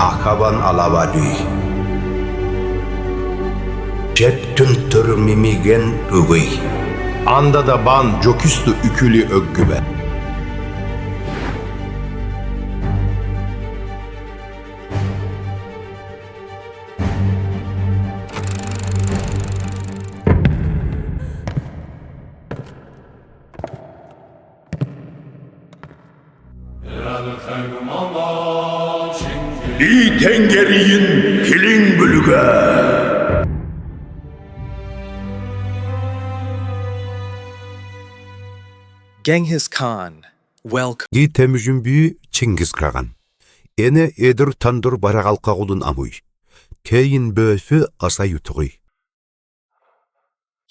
akaban alabadi. Jettün törmimigen ıgıy. Anda da ban joküstü ükülü öggübe. 이 댕게리인 힐링 불가. Genghis Khan, welcome. 이 темүжүн büyü Çingiz Khan. Ene edir tandır baragalkagulun amuy. Keyin bösü asa yutuğuy.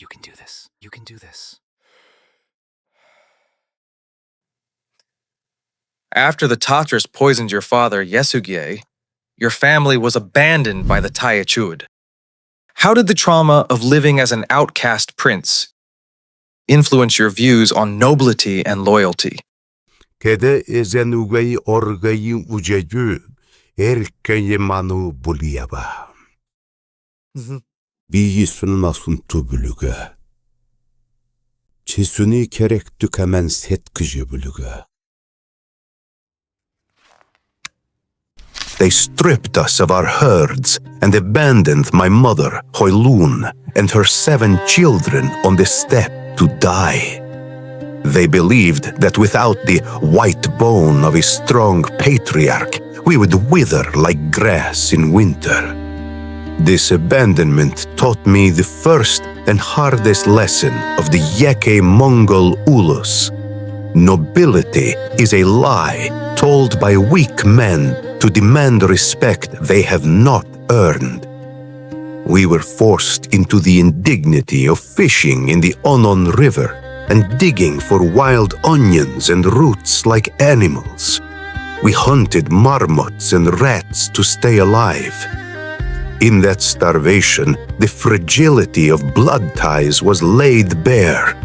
You can do this. You can do this. After the Tatars poisoned your father, Yesugye, your family was abandoned by the Tayachud. How did the trauma of living as an outcast prince influence your views on nobility and loyalty? Kede ezen ugeyi orgeyi ucecü erkeyi manu buliyaba. Biyi sunmasın tubülüge. Çisuni kerek tükemen setkıcı bülüge. They stripped us of our herds and abandoned my mother, Hoylun, and her 7 children on the steppe to die. They believed that without the white bone of a strong patriarch, we would wither like grass in winter. This abandonment taught me the first and hardest lesson of the Yeke Mongol Ulus. Nobility is a lie told by weak men to demand respect they have not earned. We were forced into the indignity of fishing in the Onon River and digging for wild onions and roots like animals. We hunted marmots and rats to stay alive. In that starvation, the fragility of blood ties was laid bare.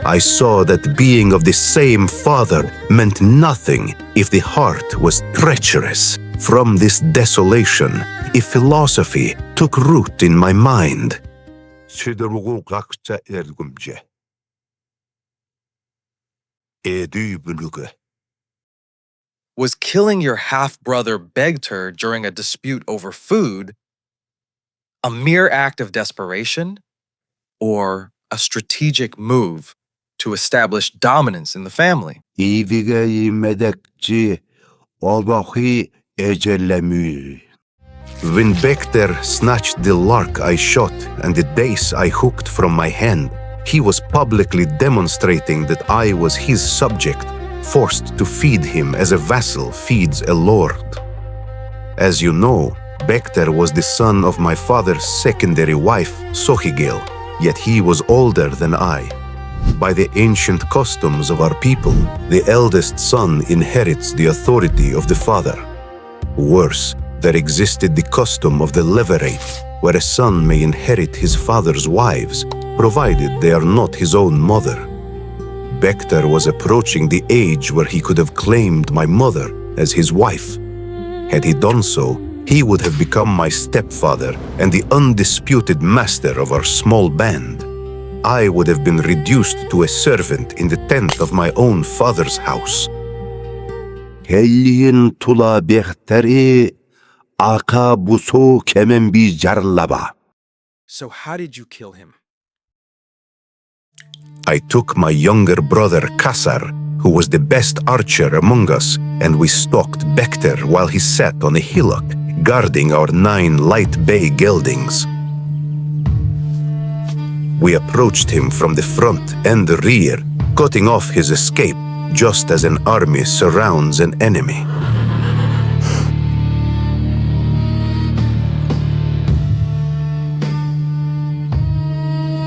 I saw that being of the same father meant nothing if the heart was treacherous. From this desolation, a philosophy took root in my mind. Was killing your half-brother Begter during a dispute over food a mere act of desperation or a strategic move to establish dominance in the family? When Begter snatched the lark I shot and the dace I hooked from my hand, he was publicly demonstrating that I was his subject, forced to feed him as a vassal feeds a lord. As you know, Begter was the son of my father's secondary wife, Sohigel, yet he was older than I. By the ancient customs of our people, the eldest son inherits the authority of the father. Worse, there existed the custom of the levirate, where a son may inherit his father's wives, provided they are not his own mother. Begter was approaching the age where he could have claimed my mother as his wife. Had he done so, he would have become my stepfather and the undisputed master of our small band. I would have been reduced to a servant in the tent of my own father's house. Helliyin tula Begteri aka buso kemen bi jarlaba. So how did you kill him? I took my younger brother Kassar, who was the best archer among us, and we stalked Begter while he sat on a hillock, guarding our 9 light bay geldings. We approached him from the front and the rear, cutting off his escape just as an army surrounds an enemy.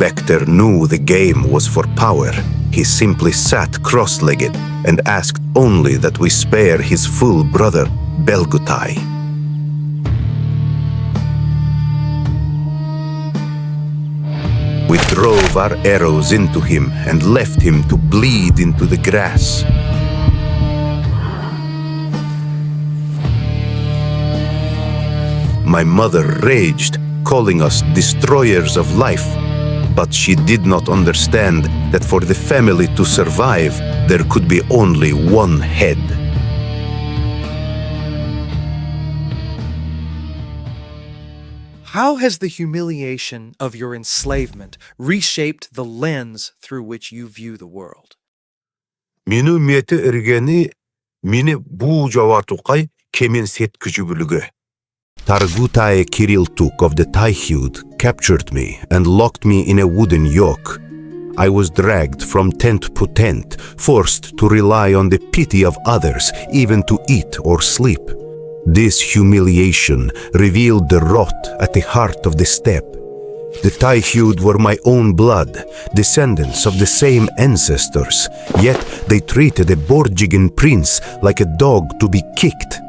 Begter knew the game was for power. He simply sat cross-legged and asked only that we spare his full brother, Belgutai. We drove our arrows into him and left him to bleed into the grass. My mother raged, calling us destroyers of life. But she did not understand that for the family to survive, there could be only one head. How has the humiliation of your enslavement reshaped the lens through which you view the world? Meni meti irgeni, meni bu javatukay kemen setkücübülüge. Targutai Kiriltuk of the Taihyud captured me and locked me in a wooden yoke. I was dragged from tent to tent, forced to rely on the pity of others, even to eat or sleep. This humiliation revealed the rot at the heart of the steppe. The Taihyud were my own blood, descendants of the same ancestors, yet they treated a Borjigan prince like a dog to be kicked.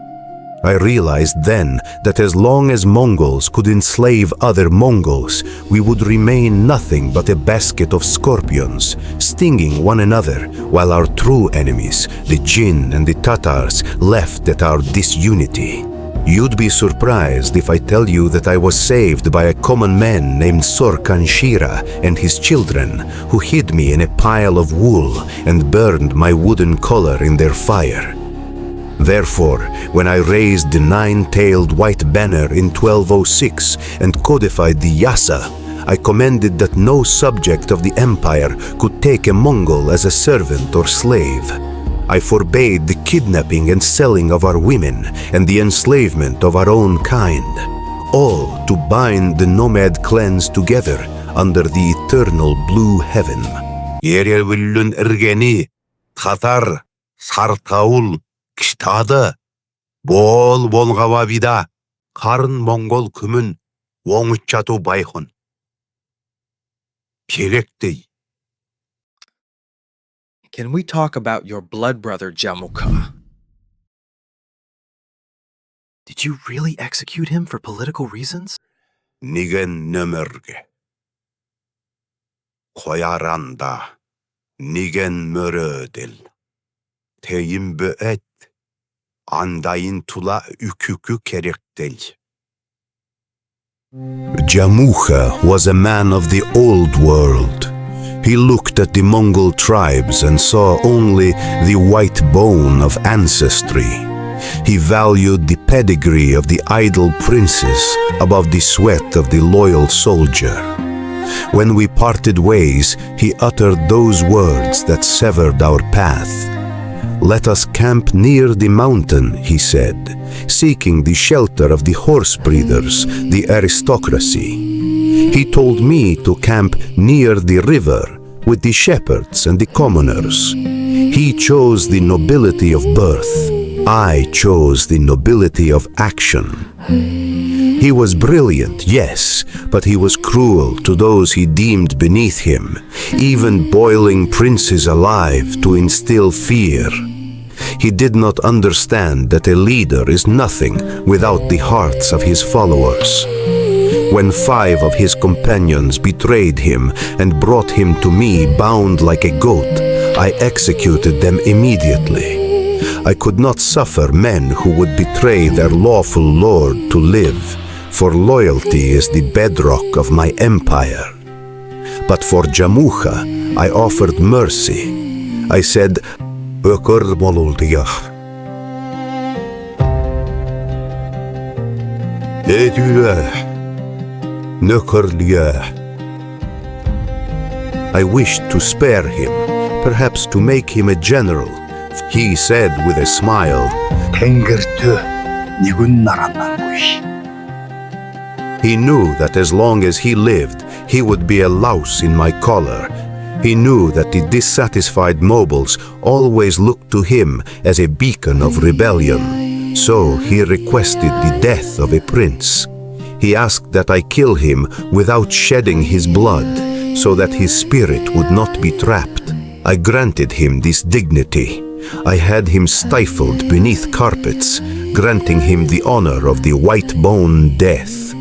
I realized then that as long as Mongols could enslave other Mongols, we would remain nothing but a basket of scorpions, stinging one another, while our true enemies, the Jin and the Tatars, laughed at our disunity. You'd be surprised if I tell you that I was saved by a common man named Sorkan Shira and his children, who hid me in a pile of wool and burned my wooden collar in their fire. Therefore, when I raised the nine-tailed white banner in 1206 and codified the Yasa, I commanded that no subject of the empire could take a Mongol as a servant or slave. I forbade the kidnapping and selling of our women and the enslavement of our own kind, all to bind the nomad clans together under the eternal blue heaven. Yerevillun ergeni, Tatar, Sartaul, Kishtada, Bol Volgavavida, Karn Mongol Kumun, Wongchatu Baihon. Kirekti. Can we talk about your blood brother Jamukha? Did you really execute him for political reasons? Nigen nömerge. Koyaranda. Nigen mörödel. Teyim böet. Andayin tula ükükü kerektel. Jamukha was a man of the old world. He looked at the Mongol tribes and saw only the white bone of ancestry. He valued the pedigree of the idle princes above the sweat of the loyal soldier. When we parted ways, he uttered those words that severed our path. "Let us camp near the mountain," he said, seeking the shelter of the horse breeders, the aristocracy. He told me to camp near the river with the shepherds and the commoners. He chose the nobility of birth. I chose the nobility of action. He was brilliant, yes, but he was cruel to those he deemed beneath him, even boiling princes alive to instill fear. He did not understand that a leader is nothing without the hearts of his followers. When 5 of his companions betrayed him and brought him to me bound like a goat, I executed them immediately. I could not suffer men who would betray their lawful lord to live, for loyalty is the bedrock of my empire. But for Jamukha, I offered mercy. I said, "Ökör moluldiya." I wished to spare him, perhaps to make him a general. He said with a smile, he knew that as long as he lived, he would be a louse in my collar. He knew that the dissatisfied Moguls always looked to him as a beacon of rebellion. So he requested the death of a prince. He asked that I kill him without shedding his blood, so that his spirit would not be trapped. I granted him this dignity. I had him stifled beneath carpets, granting him the honor of the white bone death.